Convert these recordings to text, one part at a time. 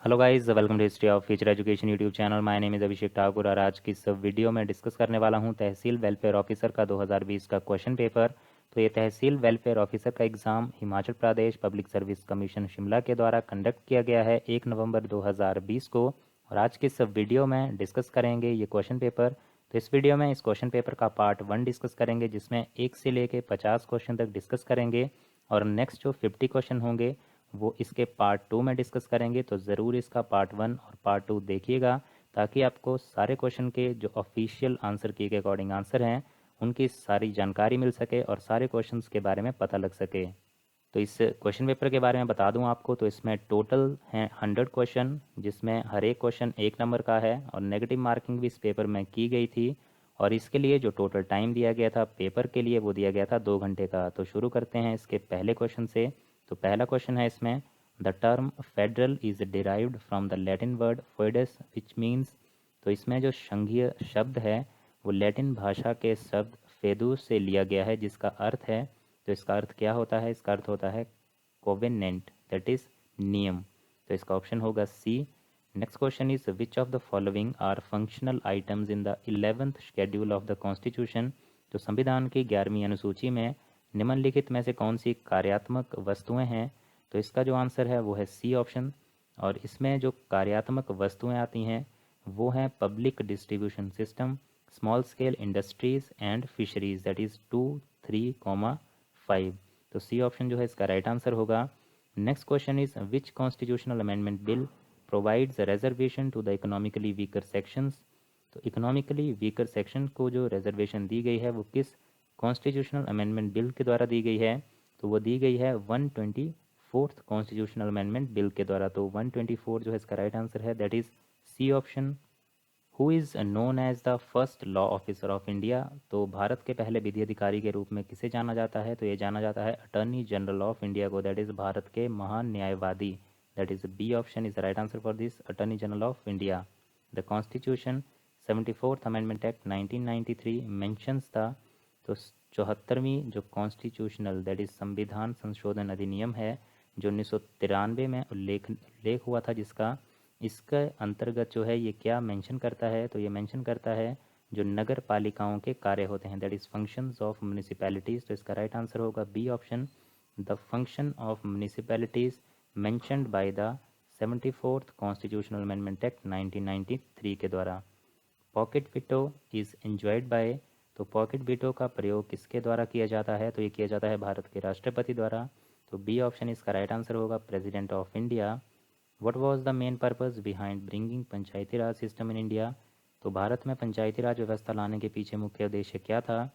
Hello guys, welcome to history of future education YouTube channel. My name is Abhishek Thakur और आज की इस video में डिस्कस करने वाला हूं तहसील वेलफेयर ऑफिसर का 2020 का क्वेश्चन पेपर। तो ये तहसील वेलफेयर ऑफिसर का exam Himachal Pradesh public service commission Shimla के द्वारा कंडक्ट किया गया है 1 नवंबर 2020 को। और आज की इस वीडियो में डिस्कस करेंगे ये क्वेश्चन पेपर। तो इस वीडियो में इस क्वेश्चन पेपर का पार्ट 1 डिस्कस करेंगे, जिसमें 1 से लेके 50 क्वेश्चन तक डिस्कस करेंगे। और नेक्स्ट जो 50 क्वेश्चन होंगे वो इसके पार्ट 2 में डिस्कस करेंगे। तो ज़रूर इसका पार्ट 1 और पार्ट 2 देखिएगा, ताकि आपको सारे क्वेश्चन के जो ऑफिशियल आंसर की के अकॉर्डिंग आंसर हैं उनकी सारी जानकारी मिल सके और सारे क्वेश्चंस के बारे में पता लग सके। तो इस क्वेश्चन पेपर के बारे में बता दूं आपको, तो इसमें टोटल हैं 100 क्वेश्चन, जिसमें हर एक क्वेश्चन 1 नंबर का है और नेगेटिव मार्किंग भी इस पेपर में की गई थी। और इसके लिए जो टोटल टाइम दिया गया था पेपर के लिए वो दिया गया था 2 घंटे का। तो शुरू करते हैं इसके पहले क्वेश्चन से। तो पहला क्वेश्चन है इसमें, the term federal is derived from the Latin word फेडस विच मीन्स। तो इसमें जो संघीय शब्द है वो लैटिन भाषा के शब्द फेदूस से लिया गया है, जिसका अर्थ है, तो इसका अर्थ क्या होता है? इसका अर्थ होता है कोवेनेंट, दैट इज नियम। तो इसका ऑप्शन होगा C. Next question is which of the following are functional items in the 11th schedule of the constitution. तो संविधान की 11वीं अनुसूची में निम्नलिखित में से कौन सी कार्यात्मक वस्तुएं हैं? तो इसका जो आंसर है वो है सी ऑप्शन। और इसमें जो कार्यात्मक वस्तुएं आती हैं वो हैं public distribution system, small scale industries and fisheries, that is 2, 3, 5। तो सी ऑप्शन जो है इसका राइट आंसर होगा। Next question is which constitutional amendment bill provides reservation to the economically weaker sections. तो इकोनॉमिकली वीकर सेक्शन को जो reservation दी गई है वो किस कॉन्स्टिट्यूशनल अमेंडमेंट बिल के द्वारा दी गई है? तो वो दी गई है 124th कॉन्स्टिट्यूशनल अमेंडमेंट बिल के द्वारा। तो 124 जो है इसका राइट आंसर है, that is C option. Who is known as the first law officer of India. तो भारत के पहले विधि अधिकारी के रूप में किसे जाना जाता है? तो ये जाना जाता है अटर्नी जनरल ऑफ इंडिया को, दैट इज़ भारत के महान न्यायवादी। That is B option is the right answer for this, attorney general of India. The constitution 74th amendment act 1993 mentions the. तो 74वीं जो कॉन्स्टिट्यूशनल दैट इज संविधान संशोधन अधिनियम है जो 1993 में उल्लेख हुआ था, जिसका इसके अंतर्गत जो है ये क्या मेंशन करता है? तो ये मेंशन करता है जो नगर पालिकाओं के कार्य होते हैं, that is functions of municipalities. तो इसका राइट आंसर होगा B option, the function of municipalities mentioned by the 74th constitutional amendment act 1993 के द्वारा। Pocket veto is enjoyed by. तो पॉकेट वीटो का प्रयोग किसके द्वारा किया जाता है? तो ये किया जाता है भारत के राष्ट्रपति द्वारा। तो बी ऑप्शन इसका राइट आंसर होगा, president of India. What was the main purpose behind bringing Panchayati Raj system in India. तो भारत में पंचायती राज व्यवस्था लाने के पीछे मुख्य उद्देश्य क्या था?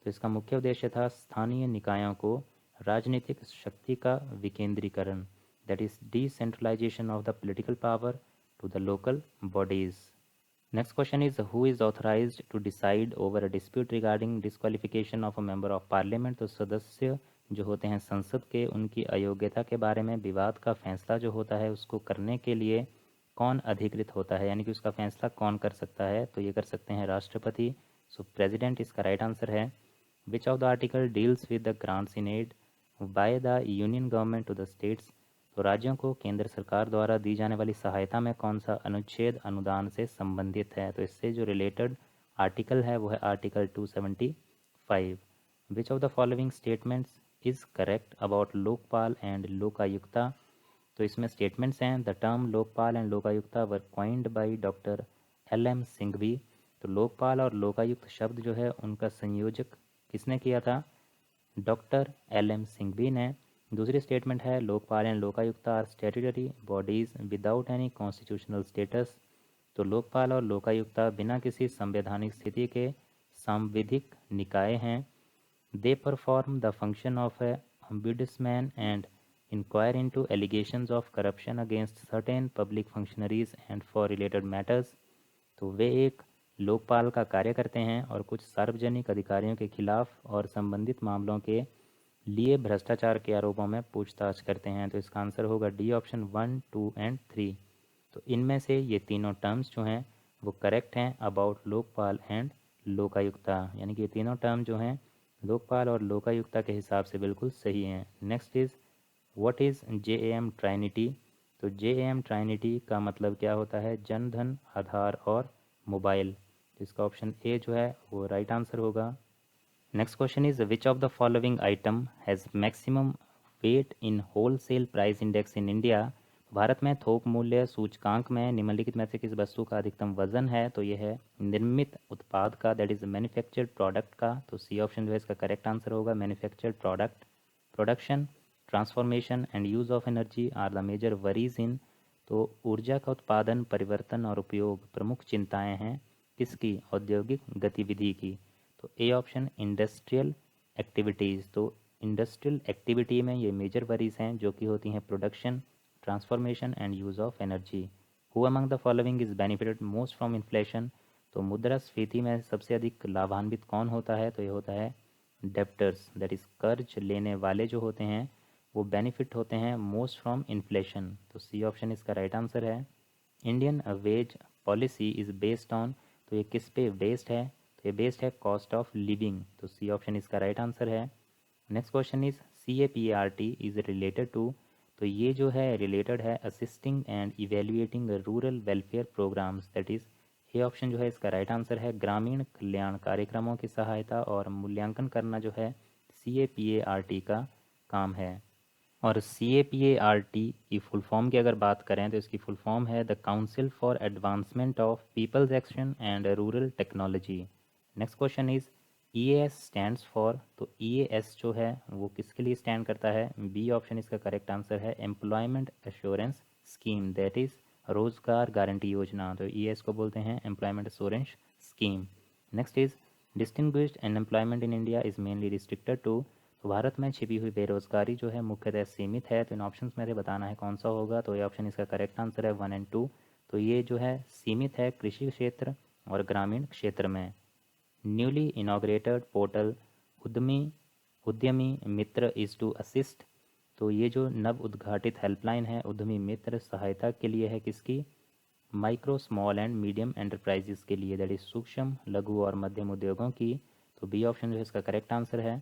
तो इसका मुख्य उद्देश्य था स्थानीय निकायों को राजनीतिक शक्ति का विकेंद्रीकरण, that is decentralisation of the political power to the local bodies. Next question is who is authorised to decide over a dispute regarding disqualification of a member of parliament. तो सदस्य जो होते हैं संसद के, उनकी अयोग्यता के बारे में विवाद का फैसला जो होता है उसको करने के लिए कौन अधिकृत होता है, यानी कि उसका फैसला कौन कर सकता है? तो ये कर सकते हैं राष्ट्रपति। सो प्रेसिडेंट इसका राइट आंसर है। Which of the article deals with the grants in aid by the union government to the states. तो राज्यों को केंद्र सरकार द्वारा दी जाने वाली सहायता में कौन सा अनुच्छेद अनुदान से संबंधित है? तो इससे जो रिलेटेड आर्टिकल है वो है article 275। Which of the following statements is correct about Lokpal and Lokayukta. तो इसमें स्टेटमेंट्स हैं, the term Lokpal and Lokayukta were coined by doctor L M. Singhvi. तो लोकपाल और लोकायुक्त शब्द जो है उनका संयोजक किसने किया था? Doctor L M. सिंघवी ने। दूसरी स्टेटमेंट है, Lokpal and Lokayukta are statutory bodies without any constitutional status. तो लोकपाल और लोकायुक्त बिना किसी संवैधानिक स्थिति के सांविधिक निकाय हैं। They perform the function of A ombudsman and inquire into allegations of corruption against certain public functionaries and for related matters। तो वे एक लोकपाल का कार्य करते हैं और कुछ सार्वजनिक अधिकारियों के खिलाफ और संबंधित मामलों के लिए भ्रष्टाचार के आरोपों में पूछताछ करते हैं। तो इसका आंसर होगा डी ऑप्शन 1, 2 एंड 3। तो इनमें से ये तीनों टर्म्स जो हैं वो करेक्ट हैं अबाउट लोकपाल एंड लोकायुक्ता, यानी कि ये तीनों टर्म जो हैं लोकपाल और लोकायुक्ता के हिसाब से बिल्कुल सही हैं। Next is what is JAM ट्राइनिटी। तो JAM ट्राइनिटी का मतलब क्या होता है? जन धन, आधार और मोबाइल। तो इसका ऑप्शन ए जो है वो राइट आंसर होगा। Next question is which of the following item has maximum weight in wholesale price index in India? Bharat में थोक मूल्य सूचकांक में निम्नलिखित में से किस वस्तु का अधिकतम वजन है? तो ये है निर्मित उत्पाद का, दैट इज मैन्युफैक्चर्ड प्रोडक्ट का। तो सी ऑप्शन जो है इसका करेक्ट आंसर होगा, manufactured product. Production, transformation and use of energy are the major worries in. तो ऊर्जा का उत्पादन, परिवर्तन और उपयोग प्रमुख चिंताएं हैं किसकी? औद्योगिक गतिविधि की। तो ए ऑप्शन इंडस्ट्रियल एक्टिविटीज़। तो इंडस्ट्रियल एक्टिविटी में ये मेजर वरीज हैं जो कि होती हैं production, transformation and use of energy. Who among the following is benefited most from inflation? तो मुद्रास्फीति में सबसे अधिक लाभान्वित कौन होता है? तो ये होता है डेप्टर्स, दैट इज कर्ज लेने वाले जो होते हैं वो बेनिफिट होते हैं मोस्ट फ्रॉम इन्फ्लेशन। तो सी ऑप्शन इसका राइट आंसर है। Indian wage policy is based on. तो ये किस पे बेस्ड है? तो ये बेस्ड है कॉस्ट ऑफ लिविंग। तो सी ऑप्शन इसका राइट आंसर है। Next question is CAPRT is related to. तो ये जो है रिलेटेड है assisting and evaluating rural welfare programmes, that is ये ऑप्शन जो है इसका राइट आंसर है। ग्रामीण कल्याण कार्यक्रमों की सहायता और मूल्यांकन करना जो है CAPART का काम है। और CAPART की फुल फॉर्म की अगर बात करें तो इसकी फुल फॉर्म है the council for advancement of people's action and rural technology. Next question is EAS stands for. तो EAS जो है वो किसके लिए स्टैंड करता है? बी ऑप्शन इसका करेक्ट आंसर है, employment assurance scheme, that is रोजगार गारंटी योजना। तो EAS को बोलते हैं employment assurance scheme. Next is distinguished unemployment in India is mainly restricted to. तो भारत में छिपी हुई बेरोजगारी जो है मुख्यतः सीमित है। तो इन ऑप्शंस में से बताना है कौन सा होगा। तो ये ऑप्शन इसका करेक्ट आंसर है 1 एंड 2। तो ये जो है सीमित है कृषि क्षेत्र और ग्रामीण क्षेत्र में। न्यूली इनॉग्रेटेड पोर्टल उद्यमी उद्यमी मित्र इज़ टू असिस्ट। तो ये जो नव उद्घाटित हेल्पलाइन है उद्यमी मित्र सहायता के लिए है किसकी? Micro small and medium enterprises के लिए, दैट इज सूक्ष्म लघु और मध्यम उद्योगों की। तो बी ऑप्शन जो है इसका करेक्ट आंसर है।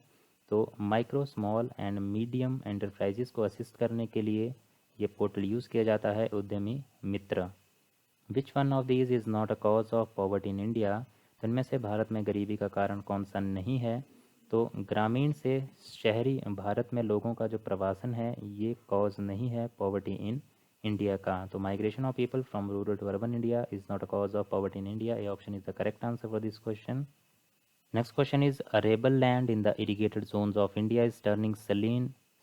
तो micro small and medium enterprises को असिस्ट करने के लिए ये पोर्टल यूज़ किया जाता है Udyami Mitra. Which one of these is not a cause of poverty in India? तो इनमें से भारत में गरीबी का कारण कौन सा नहीं है? तो ग्रामीण से शहरी भारत में लोगों का जो प्रवासन है ये कॉज नहीं है पॉवर्टी इन इंडिया का। तो migration of people from rural to urban India is not a cause of poverty in India. A option is the correct answer for this question. Next question is arable land in the irrigated zones of India is turning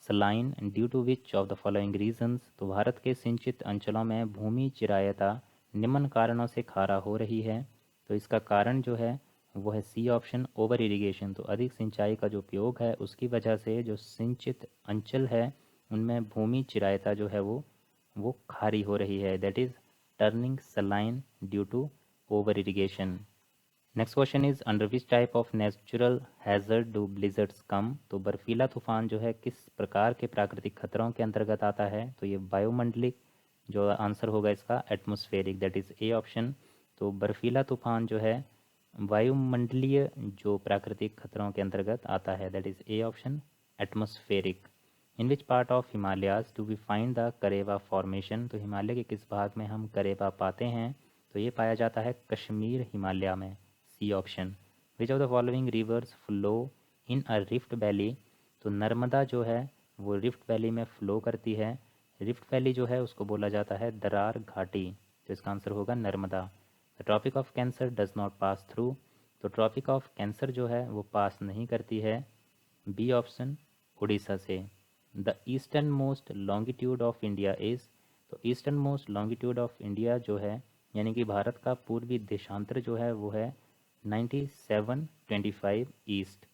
saline due to which of the following reasons? तो भारत के सिंचित अंचलों में भूमि चिरायता निम्न कारणों से खारा हो रही है। तो इसका कारण जो है वो है सी ऑप्शन ओवर इरिगेशन। तो अधिक सिंचाई का जो उपयोग है उसकी वजह से जो सिंचित अंचल है उनमें भूमि चिरायता जो है वो खारी हो रही है, that is turning saline due to over irrigation. Next question is under which type of natural hazard do blizzards come? तो बर्फीला तूफान जो है किस प्रकार के प्राकृतिक खतरों के अंतर्गत आता है? तो ये वायुमंडलिक, जो आंसर होगा इसका atmospheric, that is A option. तो बर्फीला तूफान जो है वायुमंडलीय जो प्राकृतिक खतरों के अंतर्गत आता है, that is A option atmospheric. In which part of Himalayas do we find the Karewa formation? तो हिमालय के किस भाग में हम करेवा पाते हैं? तो ये पाया जाता है कश्मीर हिमालय में, C option. Which of the following rivers flow in a rift valley? तो नर्मदा जो है वो रिफ्ट वैली में फ्लो करती है। रिफ्ट वैली जो है उसको बोला जाता है दरार घाटी। तो इसका आंसर होगा Narmada. The tropic of cancer does not pass through. तो ट्रॉपिक ऑफ कैंसर जो है वो पास नहीं करती है, बी ऑप्शन उड़ीसा से। The eastern most longitude of India is. तो eastern most longitude of India जो है यानी कि भारत का पूर्वी देशांतर जो है वो है 9725 east.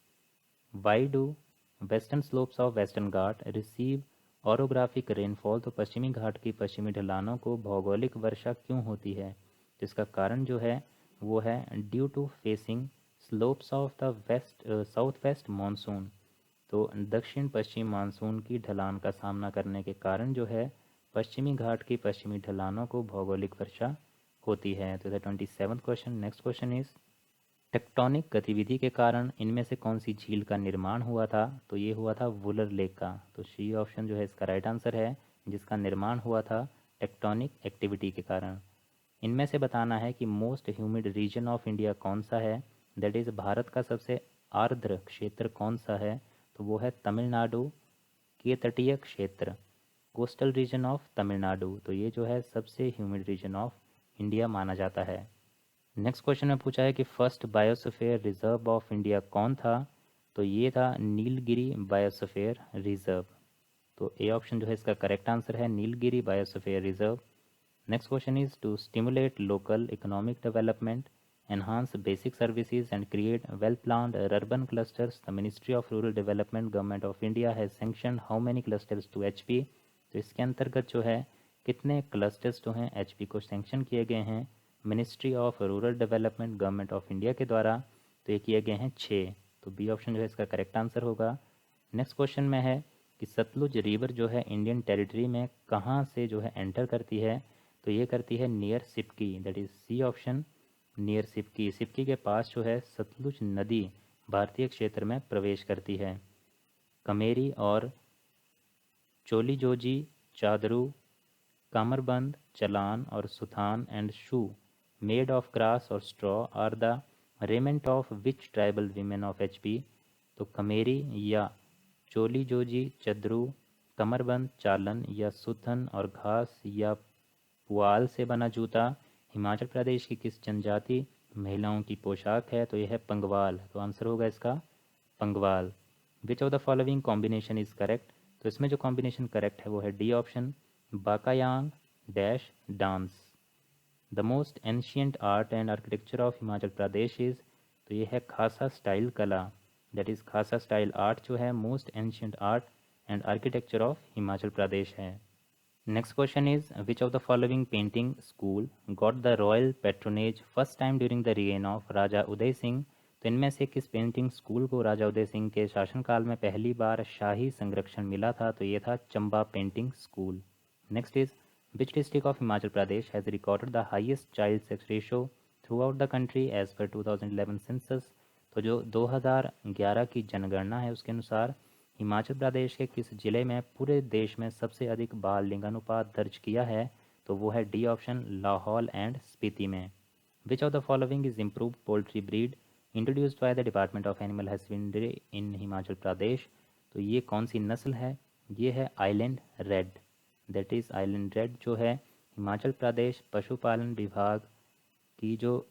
Why do western slopes of western Ghat receive orographic rainfall? तो पश्चिमी घाट की पश्चिमी ढलानों को भौगोलिक वर्षा क्यों होती है? तो इसका कारण जो है वो है due to facing slopes of the west south west monsoon. तो दक्षिण पश्चिम मानसून की ढलान का सामना करने के कारण जो है पश्चिमी घाट की पश्चिमी ढलानों को भौगोलिक वर्षा होती है। तो the 27th question. Next question is tectonic गतिविधि के कारण इनमें से कौन सी झील का निर्माण हुआ था? तो ये हुआ था वुलर लेक का। तो सी ऑप्शन जो है इसका राइट आंसर है, जिसका निर्माण हुआ था टेक्टोनिक एक्टिविटी के कारण। इनमें से बताना है कि most humid region of India कौन सा है, दैट इज़ भारत का सबसे आर्द्र क्षेत्र कौन सा है, तो वो है तमिलनाडु के तटीय क्षेत्र, कोस्टल रीजन ऑफ तमिलनाडु। तो ये जो है सबसे ह्यूमिड रीजन ऑफ इंडिया माना जाता है। नेक्स्ट क्वेश्चन में पूछा है कि first biosphere reserve of India कौन था, तो ये था नीलगिरी बायोस्फीयर रिजर्व। तो ए ऑप्शन जो है इसका करेक्ट आंसर है, Nilgiri biosphere reserve. Next question is to stimulate local economic development, enhance basic services and create well-planned urban clusters. The Ministry of Rural Development, Government of India has sanctioned how many clusters to HP? तो इसके अंतर्गत जो है कितने clusters जो हैं HP को sanction किए गए हैं ministry of rural development government of India के द्वारा, तो ये किए गए हैं 6। तो बी ऑप्शन जो है इसका करेक्ट आंसर होगा। नेक्स्ट क्वेश्चन में है कि सतलुज रिवर जो है इंडियन टेरिटरी में कहाँ से जो है एंटर करती है, तो ये करती है near Sipki, that is C option, near Sipki. Sipki के पास जो है सतलुज नदी भारतीय क्षेत्र में प्रवेश करती है। कमेरी और चोलीजोजी, चादरू, कमरबंद, चलान और suthan and shoe made of grass और straw are the raiment of which tribal women of HP? तो कमेरी या चोलीजोजी चद्रू, कमरबंद चालन या सुथन और घास या पुआल से बना जूता हिमाचल प्रदेश की किस जनजाति महिलाओं की पोशाक है, तो यह है पंगवाल। तो आंसर होगा इसका Pangwal. Which of the following combination is correct? तो इसमें जो कॉम्बिनेशन करेक्ट है वो है D option, Bakayang dash dance. The most ancient art and architecture of Himachal Pradesh is, तो ये है खासा स्टाइल कला, that is Khasa style art जो है most ancient art and architecture of Himachal Pradesh है। Next question is which of the following painting school got the royal patronage first time during the reign of Raja Uday Singh? तो इनमें से किस पेंटिंग स्कूल को राजा उदय सिंह के शासनकाल में पहली बार शाही संरक्षण मिला था, तो ये था Chamba painting school. Next is which district of Himachal Pradesh has recorded the highest child sex ratio throughout the country as per 2011 census? तो जो 2011 की जनगणना है उसके अनुसार हिमाचल प्रदेश के किस जिले में पूरे देश में सबसे अधिक बाल लिंगानुपात दर्ज किया है, तो वो है D option, Lahaul and Spiti में। Which of the following is improved poultry breed introduced by the department of animal husbandry in Himachal Pradesh? तो ये कौन सी नस्ल है, ये है island red, that is island red जो है हिमाचल प्रदेश पशुपालन विभाग की जो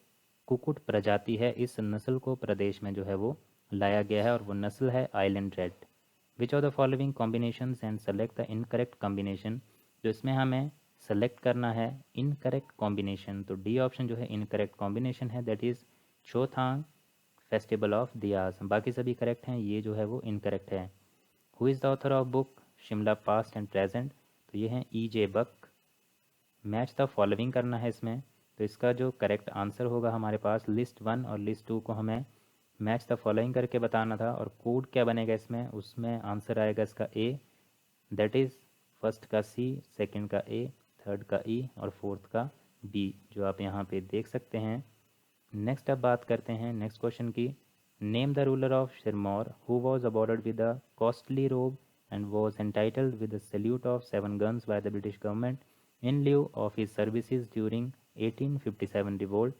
कुक्कुट प्रजाति है इस नस्ल को प्रदेश में जो है वो लाया गया है और वो नस्ल है island red. Which of the following combinations and select the incorrect combination? जो इसमें हमें सेलेक्ट करना है इनकरेक्ट कॉम्बिनेशन, तो डी ऑप्शन जो है इनकरेक्ट कॉम्बिनेशन है, that is Chauthang festival of diyas. बाकी सभी करेक्ट हैं, ये जो है वो इनकरेक्ट है। Who is the author of book Shimla past and present? तो ये हैं E.J. Buck. Match the following करना है इसमें, तो इसका जो करेक्ट आंसर होगा हमारे पास लिस्ट 1 और लिस्ट 2 को हमें मैच द फॉलोइंग करके बताना था, और कोड क्या बनेगा इसमें, उसमें आंसर आएगा इसका A, दैट इज़ फर्स्ट का C, सेकंड का A, थर्ड का E और फोर्थ का B, जो आप यहाँ पे देख सकते हैं। नेक्स्ट अब बात करते हैं नेक्स्ट क्वेश्चन की। Name the ruler of Sirmaur who was awarded with the costly robe and was entitled with the salute of 7 guns by the British government in lieu of his services during 1857 revolt?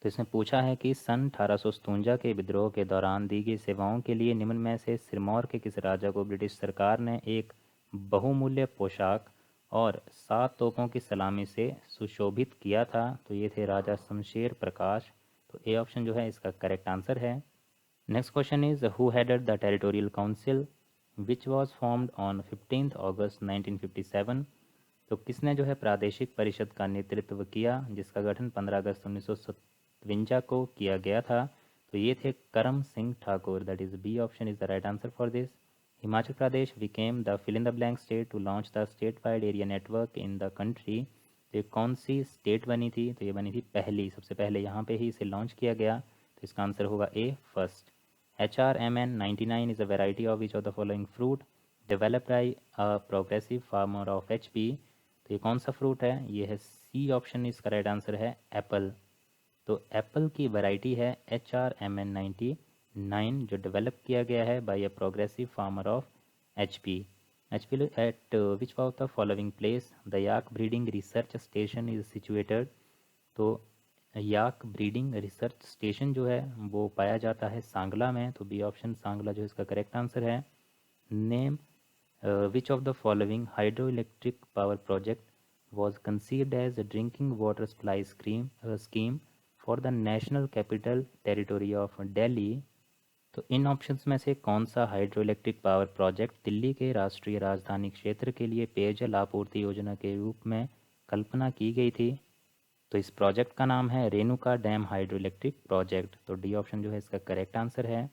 तो इसमें पूछा है कि सन 1857 के विद्रोह के दौरान दी गई सेवाओं के लिए निम्न में से सिरमौर के किस राजा को ब्रिटिश सरकार ने एक बहुमूल्य पोशाक और 7 तोपों की सलामी से सुशोभित किया था? तो ये थे राजा शमशेर प्रकाश। तो ए ऑप्शन जो है इसका करेक्ट आंसर है। Next question is who headed the territorial council which was formed on 15 अगस्त 1957? तो किसने जो है प्रादेशिक परिषद का नेतृत्व किया जिसका गठन 15 अगस्त 1957 को किया गया था? तो ये थे Karam Singh Thakur, that is B option is the right answer for this. Himachal Pradesh became the fill in the blank state to launch the state wide area network in the country? तो ये कौन सी स्टेट बनी थी? तो ये बनी थी पहली, सबसे पहले यहाँ पे ही इसे लॉन्च किया गया, तो इसका आंसर होगा ए first. HRMN99 is a variety of which of the following fruit developed by a progressive farmer of HP? तो ये कौन सा फ्रूट है? ये है सी ऑप्शन, इसका राइट आंसर है एप्पल। तो एप्पल की वैरायटी है HRMN99 जो डेवलप किया गया है by a progressive farmer of HP। Actually at which of the following place the yak breeding research station is situated. तो याक ब्रीडिंग रिसर्च स्टेशन जो है वो पाया जाता है सांगला में, तो बी ऑप्शन सांगला जो इसका करेक्ट आंसर है। Name which of the following hydroelectric power project was conceived as a drinking water supply scheme for the National Capital Territory of Delhi। तो इन ऑप्शंस में से कौन सा hydro electric power project Delhi के राष्ट्रीय राजधानी क्षेत्र के लिए पेयजल आपूर्ति योजना के रूप में कल्पना की गई थी। तो इस प्रोजेक्ट का नाम है Renuka dam hydro electric project. तो डी ऑप्शन जो है इसका करेक्ट आंसर है।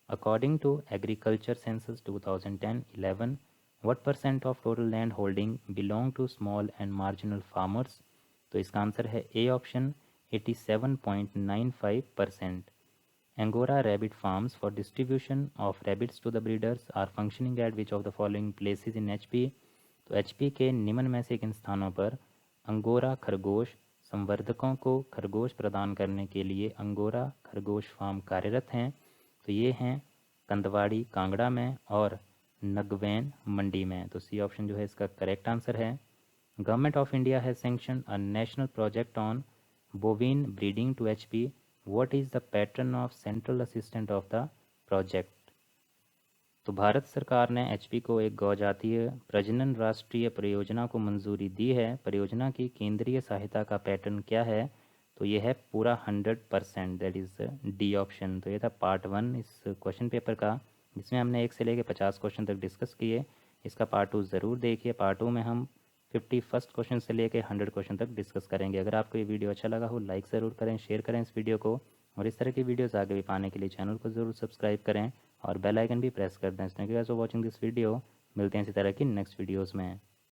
According to agriculture census 2010-11 what percent of total land holding belong to small and marginal farmers। तो इसका आंसर है A option 87.95%। Angora rabbit farms for distribution of rabbits to the breeders are functioning at which of the following places in HP। तो HP के निम्न में से किन स्थानों पर अंगोरा खरगोश संवर्धकों को खरगोश प्रदान करने के लिए अंगोरा खरगोश फार्म कार्यरत हैं। तो ये हैं कंदवाड़ी कांगड़ा में और नगवैन मंडी में। तो सी ऑप्शन जो है इसका करेक्ट आंसर है। Government of India has sanction a national project on bovine breeding to HP। What is the pattern of central assistant of the project. तो भारत सरकार ने HP को एक गौजातीय प्रजनन राष्ट्रीय परियोजना को मंजूरी दी है। परियोजना की केंद्रीय सहायता का पैटर्न क्या है। तो ये है पूरा 100%, दैट इज़ डी ऑप्शन। तो ये था पार्ट 1 इस क्वेश्चन पेपर का, जिसमें हमने 1 से लेकर 50 क्वेश्चन तक डिस्कस किए। इसका पार्ट 2 ज़रूर देखिए। पार्ट 2 में हम 51 क्वेश्चन से लेकर 100 क्वेश्चन तक डिस्कस करेंगे। अगर आपको ये वीडियो अच्छा लगा हो लाइक ज़रूर करें, शेयर करें इस वीडियो को, और इस तरह की वीडियोस आगे भी पाने के लिए चैनल को ज़रूर सब्सक्राइब करें और बेल आइकन भी प्रेस कर दें। Thank you guys for watching this video. मिलते हैं इसी तरह की नेक्स्ट वीडियोज़ में।